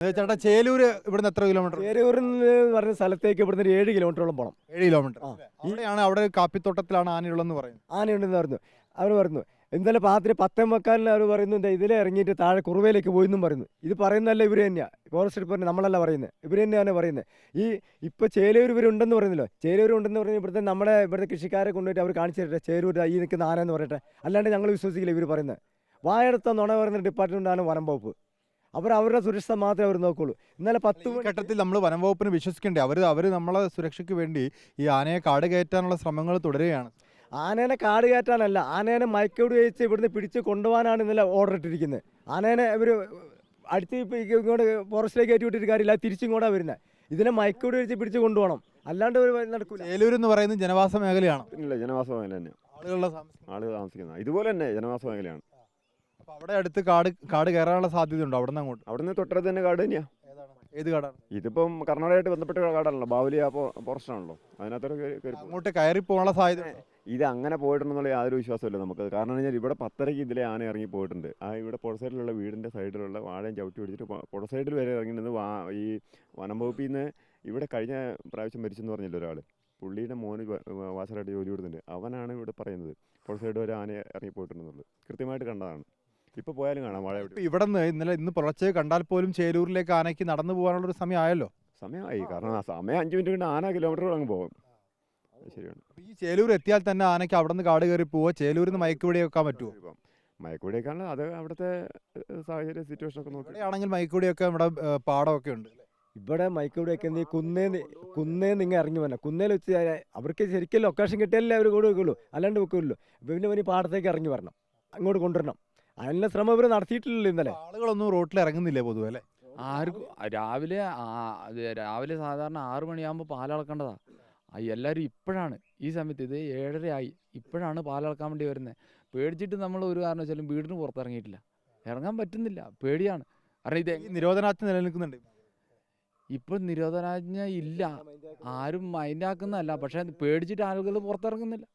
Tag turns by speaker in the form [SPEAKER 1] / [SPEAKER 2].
[SPEAKER 1] ചേട്ടാ ചേലൂര് ഇവിടുന്ന് എത്ര കിലോമീറ്റർ?
[SPEAKER 2] ചേരൂരിൽ നിന്ന് പറഞ്ഞ സ്ഥലത്തേക്ക് ഇവിടുന്ന് ഒരു 7 കിലോമീറ്ററോളം പോകണം.
[SPEAKER 1] 7 കിലോമീറ്റർ. അവിടെയാണ്, അവിടെ കാപ്പിത്തോട്ടത്തിലാണ് ആനയുള്ളതെന്ന് പറയുന്നത്.
[SPEAKER 2] ആനയുണ്ടെന്ന് പറഞ്ഞു. അവർ പറഞ്ഞു ഇന്നലെ രാത്രി 10:45 അവർ പറയുന്നു ഇതിലെ ഇറങ്ങിയിട്ട് താഴെ കുറുവയിലേക്ക് പോയെന്നും പറയുന്നു. ഇത് പറയുന്നതല്ല ഇവർ തന്നെയാണ്, ഫോറസ്റ്റ് ഡിപ്പാർട്ട്മെന്റ് നമ്മളല്ല പറയുന്നത്, ഇവർ തന്നെയാണ് പറയുന്നത്. ഇപ്പോൾ ചേലൂർ ഇവരുണ്ടെന്ന് പറയുന്നല്ലോ, ചേലൂർ ഉണ്ടെന്ന് പറഞ്ഞാൽ ഇവിടുത്തെ കൃഷിക്കാരെ കൊണ്ടുപോയിട്ട് അവർ കാണിച്ചു തരട്ടെ ചേലൂർ ഈ നിൽക്കുന്ന ആന എന്ന് പറയട്ടെ. അല്ലാണ്ട് ഞങ്ങൾ വിശ്വസിക്കില്ല ഇവർ പറയുന്നത്. വായെടുത്ത നുണ പറയുന്ന ഡിപ്പാർട്ട്മെൻറ്റാണ് വനം വകുപ്പ്. അവരുടെ സുരക്ഷ മാത്രമേ അവർ നോക്കുള്ളൂ. ഇന്നലെ 10
[SPEAKER 1] ഘട്ടത്തിൽ നമ്മൾ വനം വകുപ്പിന് വിശ്വസിക്കേണ്ടേ? അവർ നമ്മളെ സുരക്ഷയ്ക്ക് വേണ്ടി ഈ ആനയെ കാട് കയറ്റാനുള്ള ശ്രമങ്ങൾ തുടരുകയാണ്.
[SPEAKER 2] ആനേനെ കാട് കയറ്റാനല്ല, ആനേനെ മയക്കോട് വെച്ച് ഇവിടുന്ന് പിടിച്ച് കൊണ്ടുപോകാനാണ് ഇന്നലെ ഓർഡർ ഇട്ടിരിക്കുന്നത്. ആനേനെ ഇവർ അടുത്ത് ഇങ്ങോട്ട് ഫോറസ്റ്റിലേക്ക് കയറ്റി വിട്ടിട്ട് കാര്യമില്ല, തിരിച്ചിങ്ങോട്ടാണ് വരുന്നത്. ഇതിനെ മയക്കോട് വെച്ച് പിടിച്ച് കൊണ്ടുപോകണം, അല്ലാണ്ട് നടക്കില്ല.
[SPEAKER 1] ചേലൂർ എന്ന് പറയുന്നത് ജനവാസ മേഖലയാണ്.
[SPEAKER 3] ഇല്ല, ജനവാസ മേഖല തന്നെ, ആളുകൾ താമസിക്കുന്നത് ഇതുപോലെ തന്നെ ജനവാസ മേഖലയാണ്.
[SPEAKER 1] അപ്പോൾ അവിടെ അടുത്ത് കാട് കയറാനുള്ള സാധ്യതയുണ്ടോ? അവിടെ നിന്ന് അങ്ങോട്ട്?
[SPEAKER 3] അവിടെ നിന്ന് തൊട്ടടുത്ത് തന്നെ കാട് തന്നെയാണ്.
[SPEAKER 1] ഏത് കാടാണ്?
[SPEAKER 3] ഇതിപ്പം കർണാടകയായിട്ട് ബന്ധപ്പെട്ട കാടാണല്ലോ, ബാവുലിയ ഫോറസ്റ്റ് ആണല്ലോ, അതിനകത്തൊക്കെ
[SPEAKER 1] അങ്ങോട്ട് കയറി പോകാനുള്ള സാധ്യത.
[SPEAKER 3] ഇത് അങ്ങനെ പോയിട്ടുണ്ടെന്നുള്ള യാതൊരു വിശ്വാസമില്ല നമുക്ക്. കാരണം എന്ന് പറഞ്ഞാൽ ഇവിടെ 10:30 ഇതിലെ ആന ഇറങ്ങി പോയിട്ടുണ്ട്. ഇവിടെ പുറ സൈഡിലുള്ള വീടിൻ്റെ സൈഡിലുള്ള വാഴയും ചവിട്ടി പിടിച്ചിട്ട് പുറ സൈഡിൽ വരെ ഇറങ്ങിയിരുന്നത്. ഈ വനം വകുപ്പിൽ നിന്ന് ഇവിടെ കഴിഞ്ഞ പ്രാവശ്യം മരിച്ചെന്ന് പറഞ്ഞില്ല ഒരാൾ, പുള്ളിയുടെ മോന് വാസറായിട്ട് ജോലി കൊടുക്കുന്നുണ്ട്. അവനാണ് ഇവിടെ പറയുന്നത് പുറ സൈഡ് വരെ ആന ഇറങ്ങി പോയിട്ടുണ്ടെന്നുള്ളത് കൃത്യമായിട്ട് കണ്ടതാണ്. ഇപ്പോൾ പോയാലും കാണാം വാഴ.
[SPEAKER 1] ഇവിടെ നിന്ന് ഇന്ന് പുലർച്ചെ കണ്ടാൽ പോലും ചേലൂരിലേക്ക് ആനയ്ക്ക് നടന്നു പോകാനുള്ളൊരു സമയമായല്ലോ.
[SPEAKER 3] സമയമായി, കാരണം ആ സമയം 5 മിനിറ്റ് കൊണ്ട് ആന കിലോമീറ്റർ അങ്ങ് പോകും. ശരിയാണ്.
[SPEAKER 1] ഈ ചേലൂർ എത്തിയാൽ തന്നെ ആനയ്ക്ക് അവിടെ നിന്ന് കാട് കയറി പോവുക, ചേലൂരിൽ നിന്ന് മയക്കുവെടി വെക്കാൻ പറ്റുമോ?
[SPEAKER 3] മയക്കുവെടി വെക്കാനുള്ള അത് അവിടുത്തെ സാഹചര്യ സിറ്റുവേഷൻ ഒക്കെ നോക്കി.
[SPEAKER 1] ആണെങ്കിൽ മയക്കുവെടി വെക്കാൻ ഇവിടെ പാടമൊക്കെ ഉണ്ട്.
[SPEAKER 2] ഇവിടെ മയക്കുവെടി വെക്കുന്നത് കുന്നേ നിങ്ങൾ ഇറങ്ങി വരണം. കുന്നേൽ വെച്ച് അവർക്ക് ശരിക്കും ലൊക്കേഷൻ കിട്ടിയാലേ അവർ കൂടെ വെക്കുള്ളൂ, അല്ലാണ്ട് വെക്കുള്ളൂ. പിന്നെ പാടത്തേക്ക് ഇറങ്ങി വരണം, അങ്ങോട്ട് കൊണ്ടുവരണം. അതിനുള്ള ശ്രമം ഇവർ നടത്തിയിട്ടില്ലല്ലോ ഇന്നലെ.
[SPEAKER 1] ആളുകളൊന്നും റോട്ടിൽ ഇറങ്ങുന്നില്ലേ പൊതുവെ അല്ലേ?
[SPEAKER 4] ആർക്കും രാവിലെ സാധാരണ 6 മണിയാകുമ്പോൾ പാലളക്കേണ്ടതാ. എല്ലാവരും ഇപ്പോഴാണ്, ഈ സമയത്ത് ഇത് 7:30 ആയി, ഇപ്പോഴാണ് പാലളക്കാൻ വേണ്ടി വരുന്നത്. പേടിച്ചിട്ട് നമ്മൾ ഒരു കാരണവശാലും വീടിന് പുറത്തിറങ്ങിയിട്ടില്ല, ഇറങ്ങാൻ പറ്റുന്നില്ല, പേടിയാണ്. കാരണം ഇത്
[SPEAKER 1] നിരോധനാജ്ഞ നിലനിൽക്കുന്നുണ്ട്.
[SPEAKER 4] ഇപ്പം നിരോധനാജ്ഞ ഇല്ല, ആരും മൈൻഡ് ആക്കുന്നതല്ല, പക്ഷേ പേടിച്ചിട്ട് ആളുകൾ പുറത്തിറങ്ങുന്നില്ല.